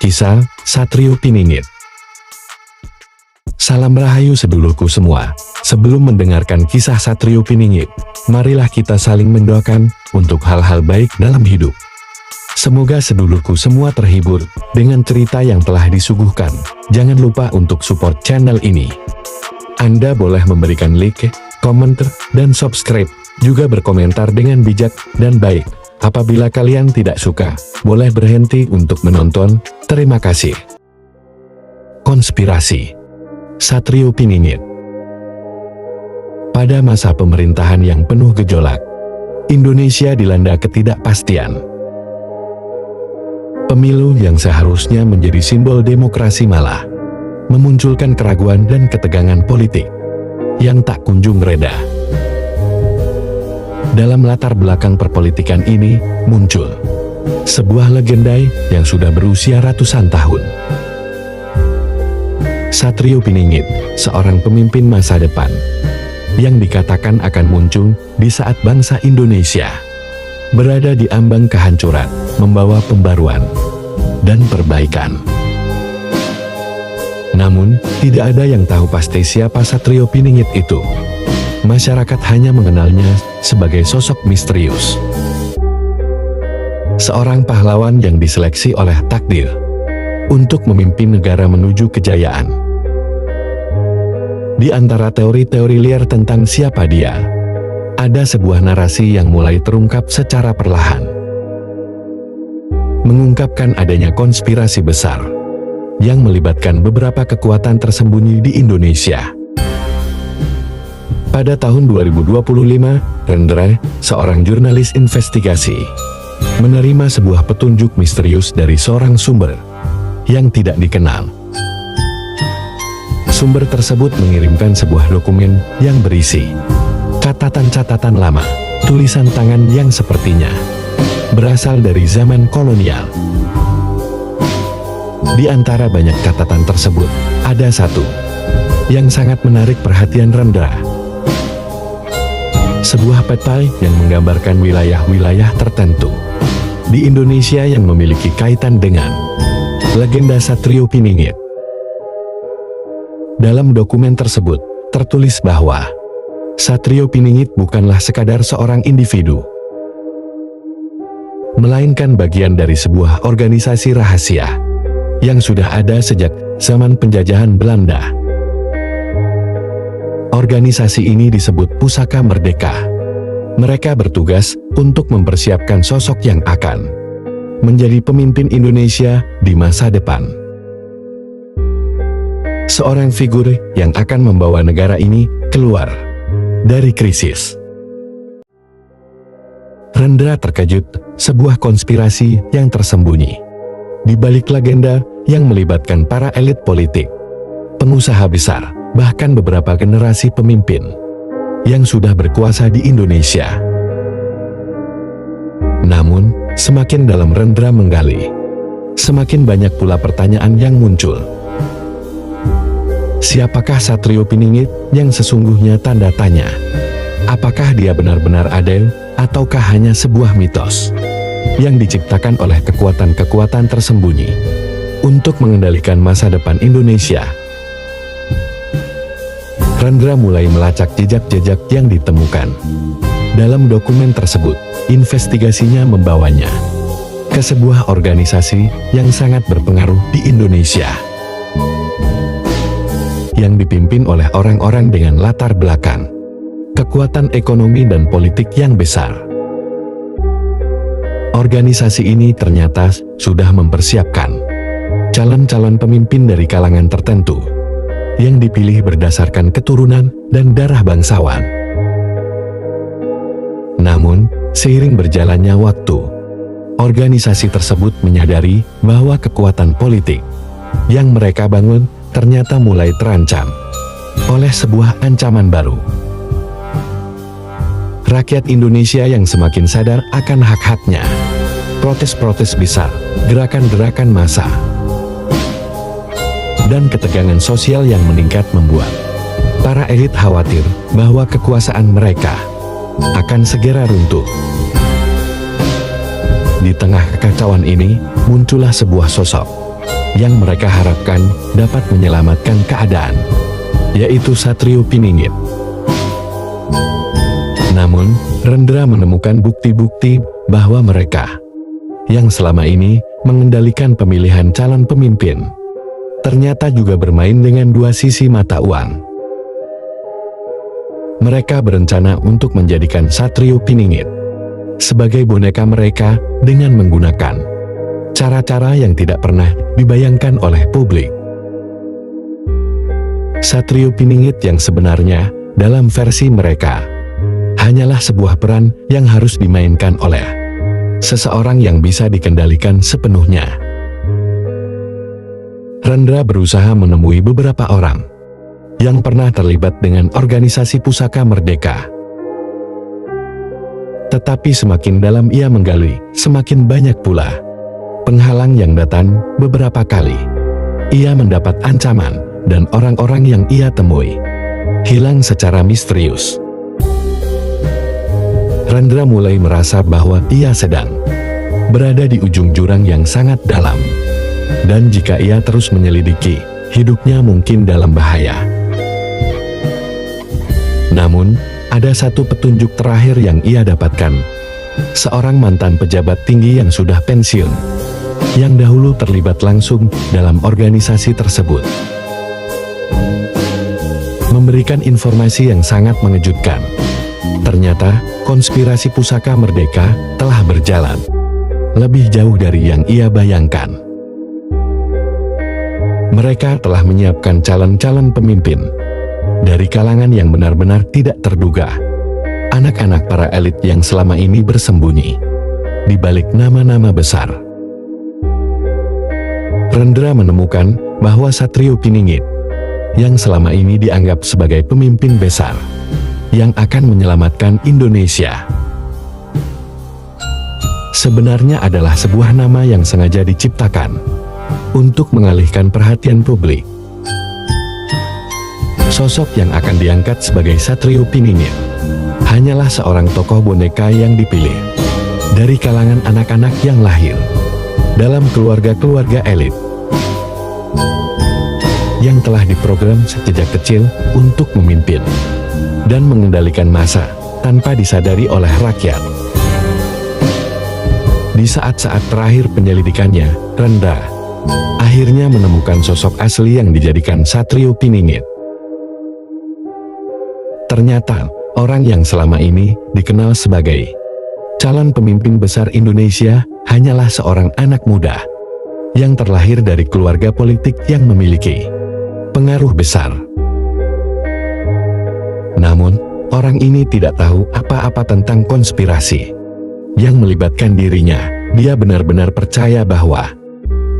Kisah Satrio Piningit. Salam rahayu sedulurku semua. Sebelum mendengarkan kisah Satrio Piningit, marilah kita saling mendoakan untuk hal-hal baik dalam hidup. Semoga sedulurku semua terhibur dengan cerita yang telah disuguhkan. Jangan lupa untuk support channel ini. Anda boleh memberikan like, komentar, dan subscribe, juga berkomentar dengan bijak dan baik. Apabila kalian tidak suka, boleh berhenti untuk menonton. Terima kasih. Konspirasi Satrio Piningit. Pada masa pemerintahan yang penuh gejolak, Indonesia dilanda ketidakpastian. Pemilu yang seharusnya menjadi simbol demokrasi malah memunculkan keraguan dan ketegangan politik yang tak kunjung reda. Dalam latar belakang perpolitikan ini, muncul sebuah legenda yang sudah berusia ratusan tahun. Satrio Piningit, seorang pemimpin masa depan, yang dikatakan akan muncul di saat bangsa Indonesia berada di ambang kehancuran, membawa pembaruan dan perbaikan. Namun, tidak ada yang tahu pasti siapa Satrio Piningit itu. Masyarakat hanya mengenalnya sebagai sosok misterius. Seorang pahlawan yang diseleksi oleh takdir untuk memimpin negara menuju kejayaan. Di antara teori-teori liar tentang siapa dia, ada sebuah narasi yang mulai terungkap secara perlahan, mengungkapkan adanya konspirasi besar yang melibatkan beberapa kekuatan tersembunyi di Indonesia. Pada tahun 2025, Rendra, seorang jurnalis investigasi, menerima sebuah petunjuk misterius dari seorang sumber yang tidak dikenal. Sumber tersebut mengirimkan sebuah dokumen yang berisi catatan-catatan lama, tulisan tangan yang sepertinya berasal dari zaman kolonial. Di antara banyak catatan tersebut, ada satu yang sangat menarik perhatian Rendra. Sebuah peta yang menggambarkan wilayah-wilayah tertentu di Indonesia yang memiliki kaitan dengan legenda Satrio Piningit. Dalam dokumen tersebut, tertulis bahwa Satrio Piningit bukanlah sekadar seorang individu, melainkan bagian dari sebuah organisasi rahasia yang sudah ada sejak zaman penjajahan Belanda. Organisasi ini disebut Pusaka Merdeka. Mereka bertugas untuk mempersiapkan sosok yang akan menjadi pemimpin Indonesia di masa depan. Seorang figur yang akan membawa negara ini keluar dari krisis. Rendra terkejut, sebuah konspirasi yang tersembunyi di balik legenda yang melibatkan para elit politik, pengusaha besar, bahkan beberapa generasi pemimpin yang sudah berkuasa di Indonesia. Namun, semakin dalam Rendra menggali, semakin banyak pula pertanyaan yang muncul. Siapakah Satrio Piningit yang sesungguhnya tanda tanya? Apakah dia benar-benar ada, ataukah hanya sebuah mitos yang diciptakan oleh kekuatan-kekuatan tersembunyi untuk mengendalikan masa depan Indonesia? Rendra mulai melacak jejak-jejak yang ditemukan dalam dokumen tersebut. Investigasinya membawanya ke sebuah organisasi yang sangat berpengaruh di Indonesia, yang dipimpin oleh orang-orang dengan latar belakang kekuatan ekonomi dan politik yang besar. Organisasi ini ternyata sudah mempersiapkan calon-calon pemimpin dari kalangan tertentu yang dipilih berdasarkan keturunan dan darah bangsawan. Namun, seiring berjalannya waktu, organisasi tersebut menyadari bahwa kekuatan politik yang mereka bangun ternyata mulai terancam oleh sebuah ancaman baru. Rakyat Indonesia yang semakin sadar akan hak-haknya, protes-protes besar, gerakan-gerakan massa, dan ketegangan sosial yang meningkat membuat para elit khawatir bahwa kekuasaan mereka akan segera runtuh. Di tengah kekacauan ini, muncullah sebuah sosok yang mereka harapkan dapat menyelamatkan keadaan, yaitu Satrio Piningit. Namun, Rendra menemukan bukti-bukti bahwa mereka yang selama ini mengendalikan pemilihan calon pemimpin ternyata juga bermain dengan dua sisi mata uang. Mereka berencana untuk menjadikan Satrio Piningit sebagai boneka mereka dengan menggunakan cara-cara yang tidak pernah dibayangkan oleh publik. Satrio Piningit yang sebenarnya dalam versi mereka hanyalah sebuah peran yang harus dimainkan oleh seseorang yang bisa dikendalikan sepenuhnya. Rendra berusaha menemui beberapa orang yang pernah terlibat dengan organisasi Pusaka Merdeka. Tetapi semakin dalam ia menggali, semakin banyak pula penghalang yang datang. Beberapa kali ia mendapat ancaman dan orang-orang yang ia temui hilang secara misterius. Rendra mulai merasa bahwa ia sedang berada di ujung jurang yang sangat dalam, dan jika ia terus menyelidiki, hidupnya mungkin dalam bahaya. Namun, ada satu petunjuk terakhir yang ia dapatkan. Seorang mantan pejabat tinggi yang sudah pensiun, yang dahulu terlibat langsung dalam organisasi tersebut, memberikan informasi yang sangat mengejutkan. Ternyata, konspirasi Pusaka Merdeka telah berjalan lebih jauh dari yang ia bayangkan. Mereka telah menyiapkan calon-calon pemimpin dari kalangan yang benar-benar tidak terduga. Anak-anak para elit yang selama ini bersembunyi di balik nama-nama besar. Rendra menemukan bahwa Satrio Piningit yang selama ini dianggap sebagai pemimpin besar yang akan menyelamatkan Indonesia sebenarnya adalah sebuah nama yang sengaja diciptakan untuk mengalihkan perhatian publik. Sosok yang akan diangkat sebagai Satrio Piningit hanyalah seorang tokoh boneka yang dipilih dari kalangan anak-anak yang lahir dalam keluarga-keluarga elit yang telah diprogram sejak kecil untuk memimpin dan mengendalikan massa tanpa disadari oleh rakyat. Di saat-saat terakhir penyelidikannya, Rendra akhirnya menemukan sosok asli yang dijadikan Satrio Piningit. Ternyata, orang yang selama ini dikenal sebagai calon pemimpin besar Indonesia hanyalah seorang anak muda yang terlahir dari keluarga politik yang memiliki pengaruh besar. Namun, orang ini tidak tahu apa-apa tentang konspirasi yang melibatkan dirinya. Dia benar-benar percaya bahwa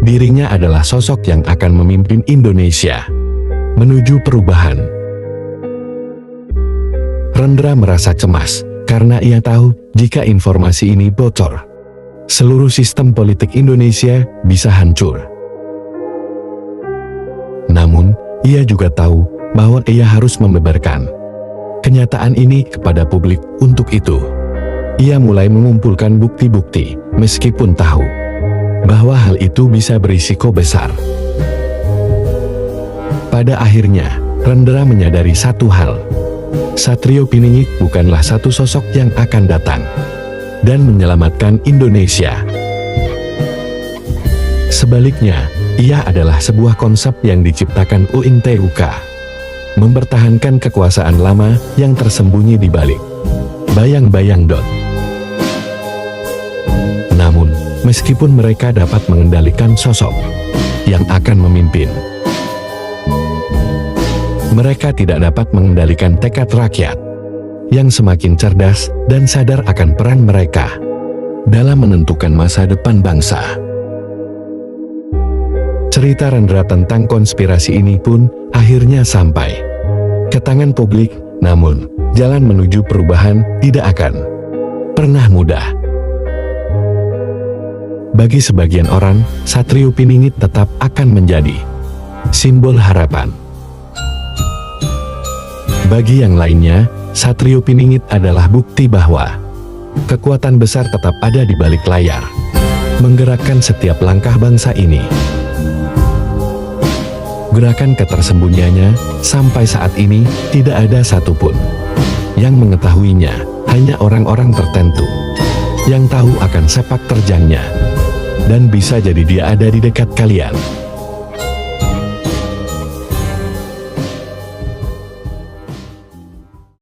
dirinya adalah sosok yang akan memimpin Indonesia menuju perubahan. Rendra merasa cemas karena ia tahu jika informasi ini bocor, seluruh sistem politik Indonesia bisa hancur. Namun, ia juga tahu bahwa ia harus membeberkan kenyataan ini kepada publik. Untuk itu, ia mulai mengumpulkan bukti-bukti, meskipun tahu bahwa hal itu bisa berisiko besar. Pada akhirnya, Rendra menyadari satu hal. Satrio Piningit bukanlah satu sosok yang akan datang dan menyelamatkan Indonesia. Sebaliknya, ia adalah sebuah konsep yang diciptakan UNTUK, mempertahankan kekuasaan lama yang tersembunyi di balik bayang-bayang. Namun, meskipun mereka dapat mengendalikan sosok yang akan memimpin, mereka tidak dapat mengendalikan tekad rakyat yang semakin cerdas dan sadar akan peran mereka dalam menentukan masa depan bangsa. Cerita Rendra tentang konspirasi ini pun akhirnya sampai ke tangan publik. Namun, jalan menuju perubahan tidak akan pernah mudah. Bagi sebagian orang, Satrio Piningit tetap akan menjadi simbol harapan. Bagi yang lainnya, Satrio Piningit adalah bukti bahwa kekuatan besar tetap ada di balik layar, menggerakkan setiap langkah bangsa ini. Gerakan ketersembunyiannya sampai saat ini tidak ada satupun yang mengetahuinya, hanya orang-orang tertentu yang tahu akan sepak terjangnya. Dan bisa jadi dia ada di dekat kalian.